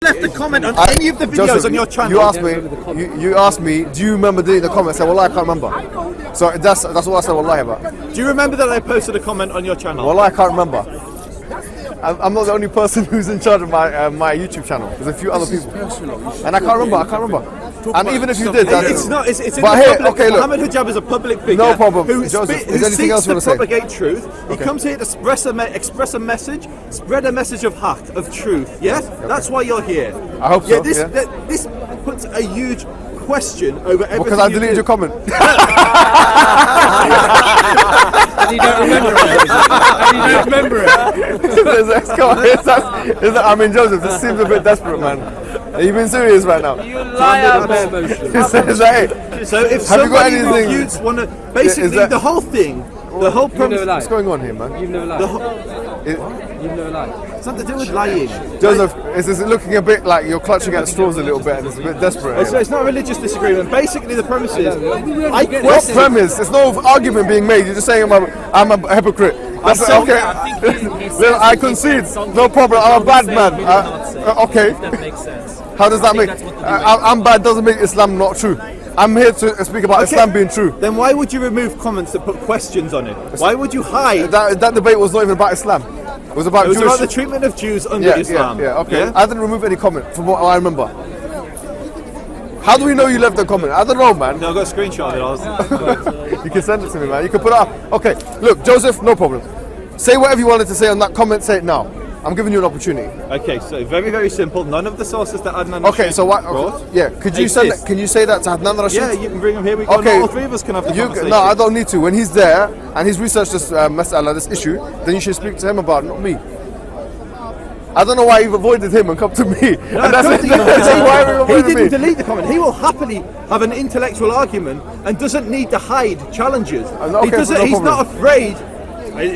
left a comment on any of the videos Joseph, on your channel. You asked me, do you remember deleting the comment? I said, well, I can't remember. So that's all I said, wallahi, about. Do you remember that I posted a comment on your channel? Well, I can't remember. I'm not the only person who's in charge of my YouTube channel. There's a few other people, and I can't remember. And even if you did, it's not. It's in but the here, public. okay, look. Mohamed Hijab is a public figure. No problem. Who, Joseph, who is there anything else you want to say? propagate truth. He comes here to express a message, spread a message of haq, of truth. Yes, that's why you're here. I hope so. This puts a huge question over everything. Because I deleted your comment. And you don't remember it. I mean, Joseph, this seems a bit desperate, man. Are you being serious right now? You liar, man. So if somebody refutes one of, basically the whole thing, the whole premise. What's going on here, man? You've never lied. You've never lied. It's not to do with lying. Joseph, is this looking a bit like you're clutching at straws a little bit and it's a bit desperate? It's not a religious disagreement. Basically, the premise is What premise? There's no argument being made. You're just saying I'm a hypocrite. That's okay. I concede. No problem. I'm a bad man. Okay. That makes sense. How does that make? I'm bad doesn't make Islam not true. I'm here to speak about Islam being true. Then why would you remove comments that put questions on it? Why would you hide? That debate was not even about Islam. It was about about the treatment of Jews under Islam. Okay. I didn't remove any comment from what I remember. How do we know you left the comment? I don't know, man. No, I got a screenshot of it. You can send it to me, man. You can put it up. Okay. Look, Joseph, no problem. Say whatever you wanted to say on that comment. Say it now. I'm giving you an opportunity. Okay, so very, very simple. None of the sources that Adnan Okay, so what? Okay. Yeah, could you send that? Can you say that to Adnan Rashid? Yeah, you can bring him here. We can, all three of us can have the conversation. No, I don't need to. When he's there and he's researched this mas'ala, this issue, then you should speak to him about it, not me. I don't know why you've avoided him and come to me. No, and that's why he didn't delete the comment. He will happily have an intellectual argument and doesn't need to hide challenges. He's not afraid.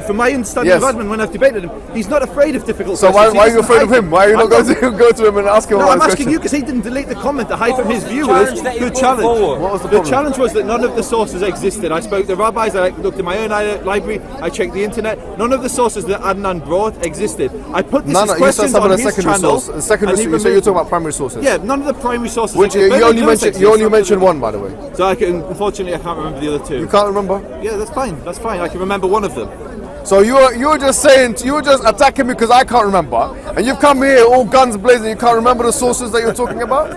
From my understanding of Adnan, when I've debated him, he's not afraid of difficult questions. So why are you afraid of him? Why are you not going to go to him and ask him? No, I'm asking you because he didn't delete the comment to hide from his viewers. Good challenge. What was the problem? The challenge was that none of the sources existed. I spoke to rabbis, I looked in my own library, I checked the internet. None of the sources that Adnan brought existed. I put this as questions on his channel. Secondary source. So you're talking about primary sources. Yeah, none of the primary sources. Which you only mentioned one, by the way. So unfortunately, I can't remember the other two. You can't remember? Yeah, that's fine. That's fine. I can remember one of them. So you were just attacking me because I can't remember, and you've come here all guns blazing. You can't remember the sources that you're talking about.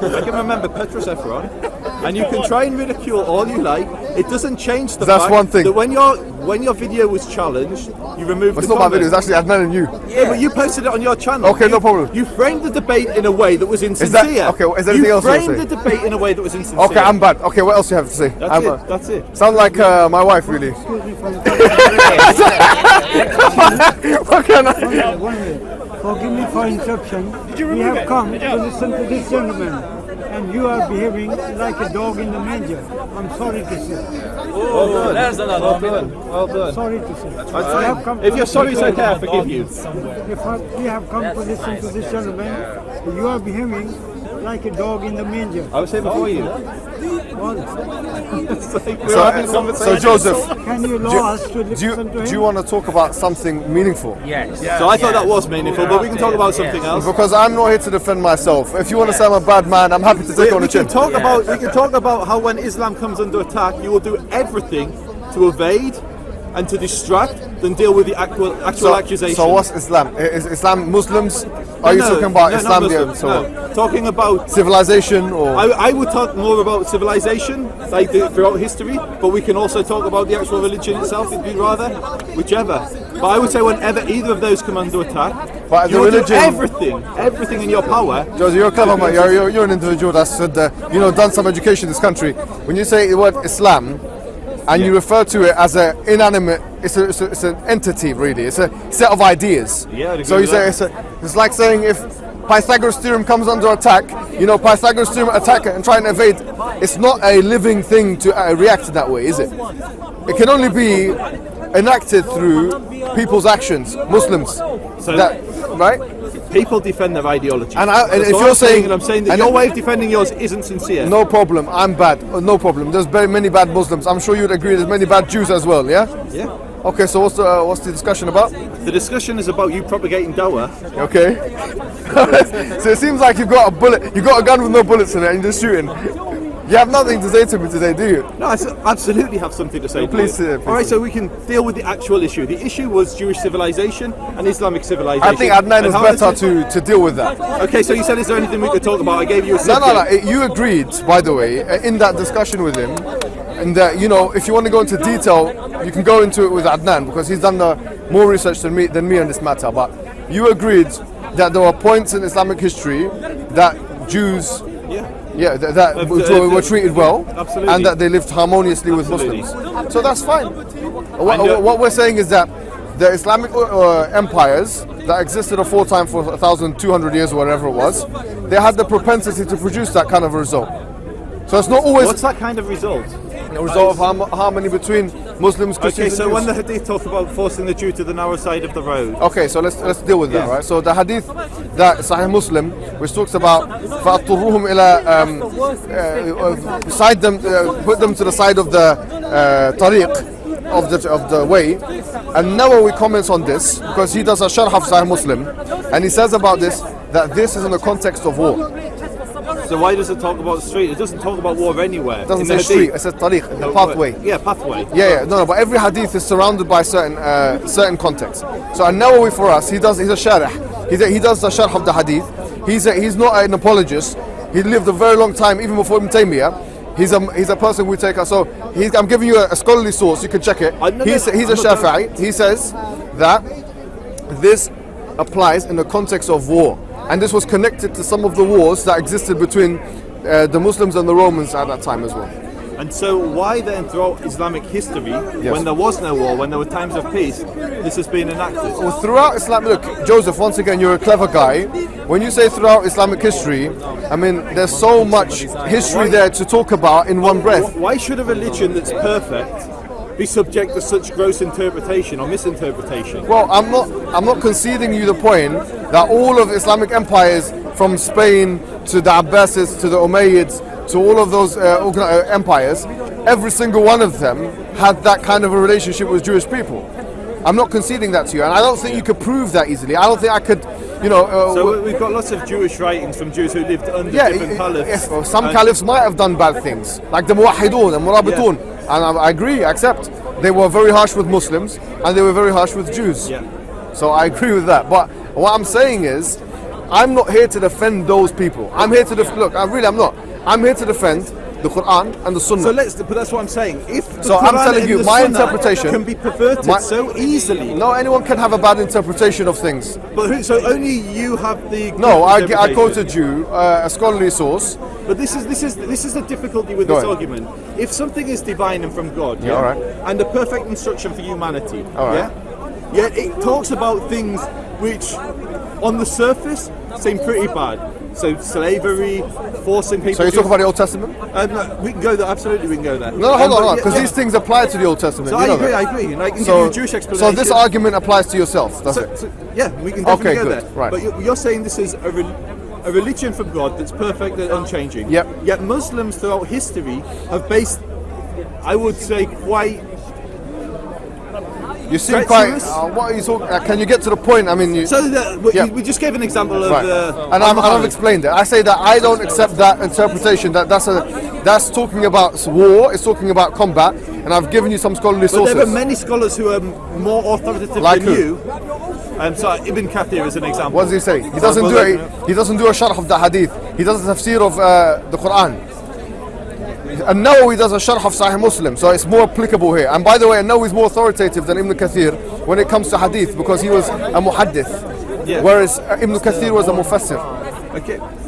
I can remember Petrus Ephron, and you can try and ridicule all you like. It doesn't change the fact one thing. that when your video was challenged, you removed. It's not my video. It's actually Adnan and you. Yeah, but you posted it on your channel. Okay, no problem. You framed the debate in a way that was insincere. Is there anything else you want to say? You framed the debate in a way that was insincere. Okay, I'm bad. Okay, what else do you have to say? That's it. Sounds like my wife, really. What can I? Forgive me for interruption. We have come to listen to this gentleman, and you are behaving like a dog in the manger. I'm sorry to say. Oh, there's another. Well done. Sorry to say. If you're sorry, it's okay. I forgive you. We have come to listen to this gentleman. You are behaving like a dog in the manger. I was here before you. So Joseph, can you allow us to listen to him? Do you want to talk about something meaningful? Yes. So I thought that was meaningful, but we can talk about something else. Because I'm not here to defend myself. If you want to say I'm a bad man, I'm happy to take on the chin. We can talk about how when Islam comes under attack, you will do everything to evade and to distract than deal with the actual accusation. So what's Islam? Is Islam Muslims? Are you talking about Islam? Talking about civilization, or I would talk more about civilization, like throughout history. But we can also talk about the actual religion itself. It'd be rather whichever. But I would say whenever either of those come under attack, you will do everything in your power. Josie, you're a clever man. You're an individual that's done some education in this country. When you say the word Islam, and you refer to it as an inanimate, it's an entity, really. It's a set of ideas. Yeah, so you say it's like saying if Pythagoras' theorem comes under attack, Pythagoras' theorem attack and try and evade. It's not a living thing to react in that way, is it? It can only be enacted through people's actions, Muslims. Right? People defend their ideology. And if you're saying, I'm saying that your way of defending yours isn't sincere. No problem. I'm bad. No problem. There's very many bad Muslims. I'm sure you'd agree. There's many bad Jews as well. Yeah. Yeah. Okay, so what's the discussion about? The discussion is about you propagating dawah. Okay. So it seems like you've got a gun with no bullets in it, and you're just shooting. You have nothing to say to me today, do you? No, I absolutely have something to say. Please, to you. please. All right, so we can deal with the actual issue. The issue was Jewish civilization and Islamic civilization. I think Adnan is better to deal with that. Okay, so you said, is there anything we could talk about? I gave you a subject. No. You agreed, by the way, in that discussion with him, and that, you know, if you want to go into detail, you can go into it with Adnan because he's done more research than me on this matter. But you agreed that there were points in Islamic history that Jews. That were treated well, absolutely. And that they lived harmoniously with Muslims. So that's fine. What we're saying is that the Islamic empires that existed aforetime for 1,200 years or whatever it was, they had the propensity to produce that kind of result. So it's not always. What's that kind of result? A result of harmony between Muslims, Christians, okay, so and when Jews. the hadith talk about forcing the Jew to the narrow side of the road. Okay, so let's deal with that, right? So the hadith that Sahih Muslim, which talks about فَأَطُرُّهُمْ إِلَى side them, put them to the side of the tariq of the way, and Nawawi comments on this because he does a sharh of Sahih Muslim, and he says about this that this is in the context of war. So why does it talk about street? It doesn't talk about war anywhere. It doesn't say street, it says tariq, the pathway. Yeah, pathway. Yeah, no, but every hadith is surrounded by certain contexts. So An-Nawawi for us, he's a sharh. He does the sharh of the hadith. He's not an apologist. He lived a very long time, even before Ibn Taymiyyah. He's a person we take. So I'm giving you a scholarly source. You can check it. He's a Shafi'i. He says that this applies in the context of war. And this was connected to some of the wars that existed between the Muslims and the Romans at that time as well. And so why then throughout Islamic history, when there was no war, when there were times of peace, this has been enacted? Well, throughout Islam, look, Joseph, once again, you're a clever guy. When you say throughout Islamic history, I mean, there's so much history there to talk about in one breath. Why should a religion that's perfect be subject to such gross interpretation or misinterpretation? Well, I'm not conceding you the point that all of Islamic empires, from Spain to the Abbasids to the Umayyads to all of those empires, every single one of them had that kind of a relationship with Jewish people. I'm not conceding that to you, and I don't think you could prove that easily. I don't think I could, so we've got lots of Jewish writings from Jews who lived under different caliphs. Well, some caliphs might have done bad things, like the Muwahhidun and Murabitun, and I agree, I accept. They were very harsh with Muslims, and they were very harsh with Jews. Yeah. So I agree with that. But what I'm saying is, I'm not here to defend those people. I'm here to I'm not. I'm here to defend the Quran and the Sunnah. But that's what I'm saying. If the So Quran I'm telling and you, the my Sunnah interpretation can be perverted so easily. No, anyone can have a bad interpretation of things. But so only you have the. No, I quoted you a scholarly source. But this is the difficulty with this argument. If something is divine and from God, all right, and the perfect instruction for humanity, all right, yet it talks about things which, on the surface, seem pretty bad. So slavery, forcing people. So you talk about the Old Testament? No, we can go there. Absolutely, we can go there. No, hold on, because these things apply to the Old Testament. So I agree. And I can give you a Jewish explanation. So this argument applies to yourself, does it? Yeah, we can definitely go good. there. Right. But you're saying this is a religion from God that's perfect and unchanging. Yep. Yet Muslims throughout history have based, I would say, quite. You seem quite. What are you talking? Can you get to the point? I mean, we just gave an example of. And I've explained it. I say that I don't accept that interpretation. That's talking about war. It's talking about combat. And I've given you some scholarly sources. But there are many scholars who are more authoritative than you. So Ibn Kathir is an example. What does he say? He doesn't do a sharh of the hadith. He does a tafsir of the Quran. And Nawawi does a sharh of Sahih Muslim, so it's more applicable here. And by the way, Nawawi is more authoritative than Ibn Kathir when it comes to hadith because he was a muhaddith, whereas Ibn Kathir was a mufassir.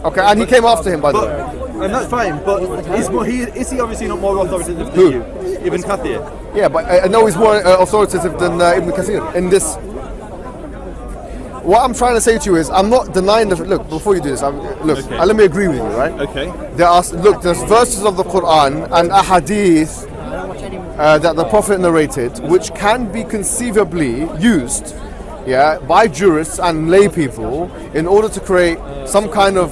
Okay, and he came after him, by the way. And that's fine, but is he obviously not more authoritative than you, Ibn Kathir? Yeah, but I know he's more authoritative than Ibn Kathir in this. What I'm trying to say to you is, I'm not denying the. Look, before you do this, let me agree with you, right? Okay. There's verses of the Quran and ahadith that the Prophet narrated, which can be conceivably used, by jurists and lay people in order to create some kind of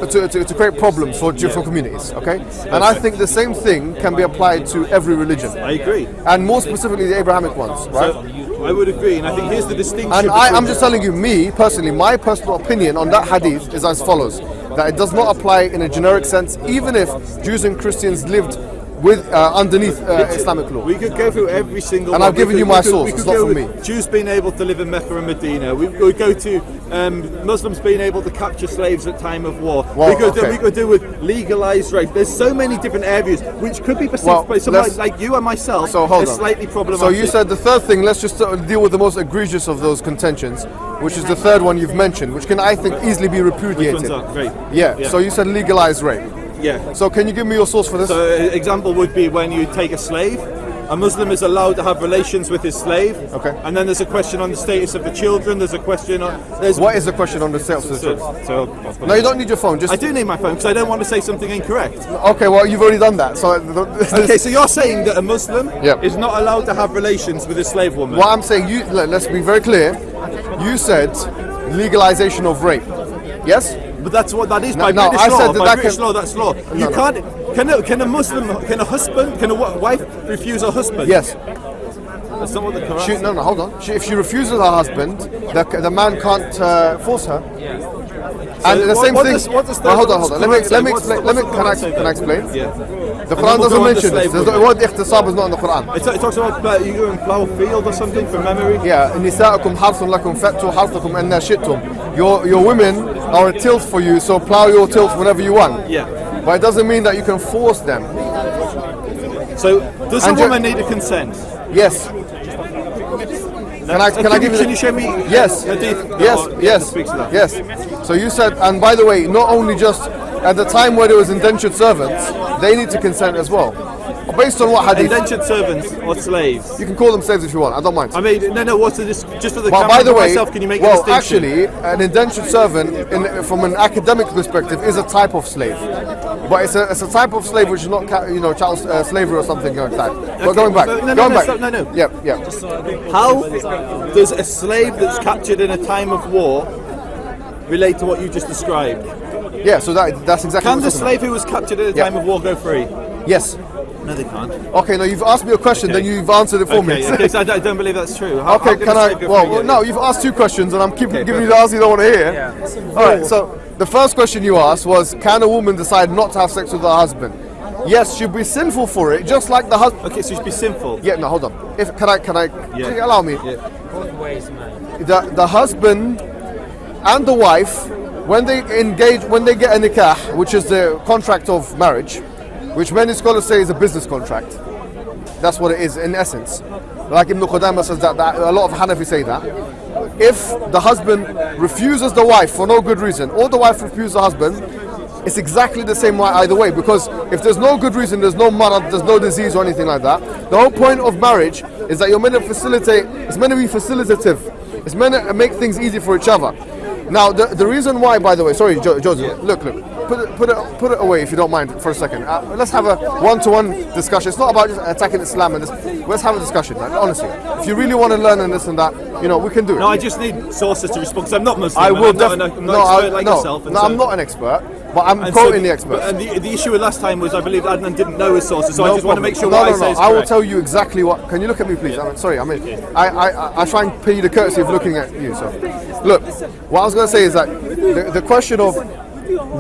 to create problems for different communities. Okay, and I think the same thing can be applied to every religion. I agree. And more specifically the Abrahamic ones, right? So, I would agree, and I think here's the distinction. And I'm just telling you, me personally, my personal opinion on that hadith is as follows: that it does not apply in a generic sense, even if Jews and Christians lived with underneath Islamic law. We could go through every single and one. I've given you my source, it's not from me. Jews being able to live in Mecca and Medina. We go to Muslims being able to capture slaves at time of war. Well, we could do with legalized rape. There's so many different areas which could be perceived by someone like you and myself as slightly problematic. So you said the third thing, let's just deal with the most egregious of those contentions, which is the third one you've mentioned, which can, I think, easily be repudiated. Rape. Yeah, so you said legalized rape. Yeah. So can you give me your source for this? So an example would be when you take a slave. A Muslim is allowed to have relations with his slave. Okay. And then there's a question on the status of the children. There's a question on... What is the question on the status of the children? No, you don't need your phone. Just I do need my phone because I don't want to say something incorrect. Okay, well, you've already done that. So okay, so you're saying that a Muslim Yep. is not allowed to have relations with a slave woman? What I'm saying, let's be very clear. You said legalization of rape. Yes? But that's what that is by No, British I law. said that By that British can- law, that's law. You no. can't. Can a Muslim, can a wife refuse her husband? Yes. That's not what the Quran. No, hold on. If she refuses her husband, the man can't force her. And the same thing. What does hold on. Let me explain. Can I explain? Yeah. The And then Quran we'll doesn't go on to mention this. slavery. The word ikhtisab is not in the Quran. It talks about you go and plough a field or something from memory. Yeah, نساءكم حرث لكم فأتوا حرثكم أن شئتم. Your women are a tilth for you, so plough your tilth whenever you want. Yeah. But it doesn't mean that you can force them. So does a And woman need a consent? Yes. Can I give you? Can you show me? Yes. Yes. Speaks to that. Yes. So you said, and by the way, not only just at the time where there was indentured servants, they need to consent as well. Based on what hadith? Indentured servants or slaves? You can call them slaves if you want. I don't mind. I mean, no. What's the just for the But camera by the for way, myself? Can you make a distinction? actually, an indentured servant, from an academic perspective, is a type of slave. But it's a type of slave which is not, child slavery or something like that. But going back, No. Yeah. How does a slave that's captured in a time of war relate to what you just described? Yeah. So that's exactly. Can what the I'm slave who was captured at a time of war go free? talking about. Yes. No, they can't. Okay, no, you've asked me a question, then you've answered it for me. Okay, so I don't believe that's true. How Okay, can can a I? slave go Well, free? no, you've asked two questions, and I'm giving you the answer you don't want to hear. All right. So the first question you asked was, can a woman decide not to have sex with her husband? Yes, she'd be sinful for it, just like the husband. Okay, so you should be sinful. Yeah, no, hold on. Can you allow me? Yeah. The husband and the wife, when they engage, when they get a nikah, which is the contract of marriage, which many scholars say is a business contract. That's what it is in essence. Like Ibn Qudamah says that a lot of Hanafi say that. If the husband refuses the wife for no good reason, or the wife refuses the husband, it's exactly the same way either way. Because if there's no good reason, there's no marad, there's no disease or anything like that. The whole point of marriage is that you're meant to facilitate. It's meant to be facilitative. It's meant to make things easy for each other. Now, the reason why, by the way, sorry, Joseph, look, put it away if you don't mind for a second. Let's have a one-to-one discussion. It's not about just attacking Islam and this. Let's have a discussion, like, honestly. If you really want to learn and this and that, we can do it. No, I just need sources to respond because I'm not Muslim. I will definitely. I'm not an expert like yourself. No, I'm not an expert, but I'm quoting the expert. And the issue with last time was I believe Adnan didn't know his sources, so I just want to make sure what I say is I will correct. tell you exactly what. Can you look at me, please? I try and pay you the courtesy of looking at you. So, look, what I was going to say is that the question of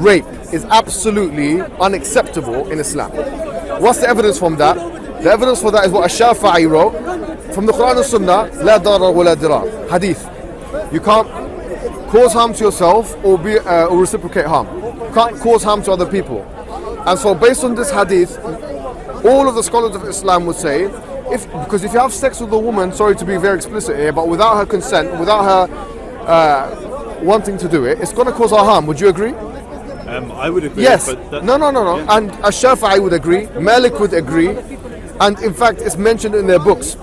rape is absolutely unacceptable in Islam. What's the evidence from that? The evidence for that is what Ash-Shafi'i wrote from the Quran and Sunnah. La darar wa la dirar. Hadith. You can't cause harm to yourself or reciprocate harm. You can't cause harm to other people. And so, based on this hadith, all of the scholars of Islam would say, because if you have sex with a woman, sorry to be very explicit here, but without her consent, without her wanting to do it, it's going to cause her harm. Would you agree? I would agree. Yes. But No. Yeah. And Ash-Shafi'i would agree. Malik would agree. And in fact, it's mentioned in their books,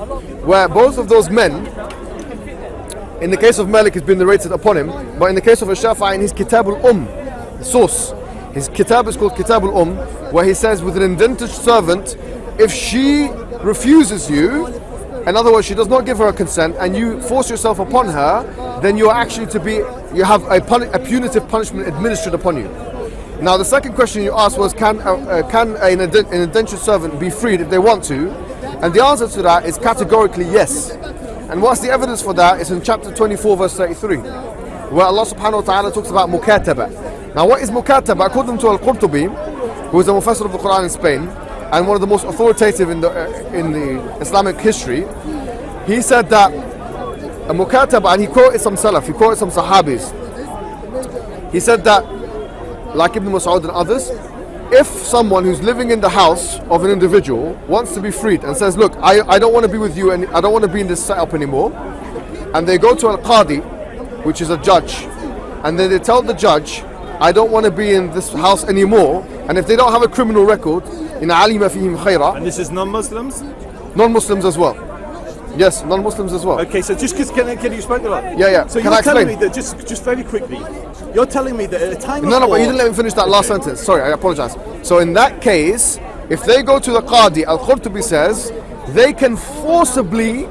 where both of those men, in the case of Malik, it's been narrated upon him, but in the case of Ash-Shafi'i, in his Kitab al source, his Kitab is called Kitab al where he says, with an indentured servant, if she refuses you, in other words, she does not give her consent, and you force yourself upon her, then you are actually you have a punitive punishment administered upon you. Now the second question you asked was, can an indentured servant be freed if they want to? And the answer to that is categorically yes. And what's the evidence for that? It's in chapter 24 verse 33, where Allah subhanahu wa ta'ala talks about mukataba. Now what is mukataba? According to Al-Qurtubi, who is a Mufassir of the Quran in Spain, and one of the most authoritative in the Islamic history, he said that a mukataba, and he quoted some salaf, he quoted some sahabis. He said that, like Ibn Mas'ud and others, if someone who's living in the house of an individual wants to be freed and says, look, I don't want to be with you and I don't want to be in this setup anymore, and they go to Al-Qadi, which is a judge, and then they tell the judge, I don't want to be in this house anymore, and if they don't have a criminal record, in alima fihim khayra. And this is non-Muslims? Non-Muslims as well. Yes, non-Muslims as well. Okay, so just because can you explain that? Yeah. So can you're I telling explain? me that just very quickly, you're telling me that at a time of No, war, but you didn't let me finish that last sentence. Sorry, I apologize. So in that case, if they go to the Qadi, Al-Qurtubi says, they can forcibly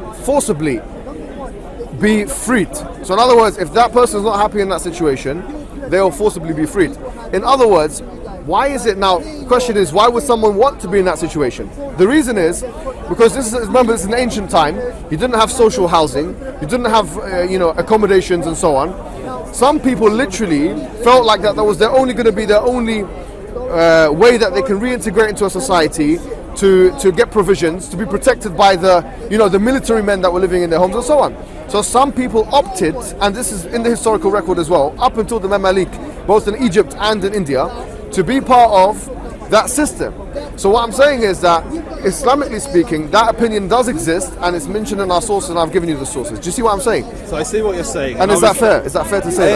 be freed. So in other words, if that person is not happy in that situation, they will forcibly be freed. In other words, why is it now? The question is, why would someone want to be in that situation? The reason is because remember, this is an ancient time. You didn't have social housing. You didn't have accommodations and so on. Some people literally felt like that was their only going to be their only way that they can reintegrate into a society, to get provisions, to be protected by the military men that were living in their homes and so on. So some people opted, and this is in the historical record as well, up until the Mamalik, both in Egypt and in India, to be part of that system. So what I'm saying is that, Islamically speaking, that opinion does exist, and it's mentioned in our sources, and I've given you the sources. Do you see what I'm saying? So I see what you're saying. And is that fair? Is that fair to say that?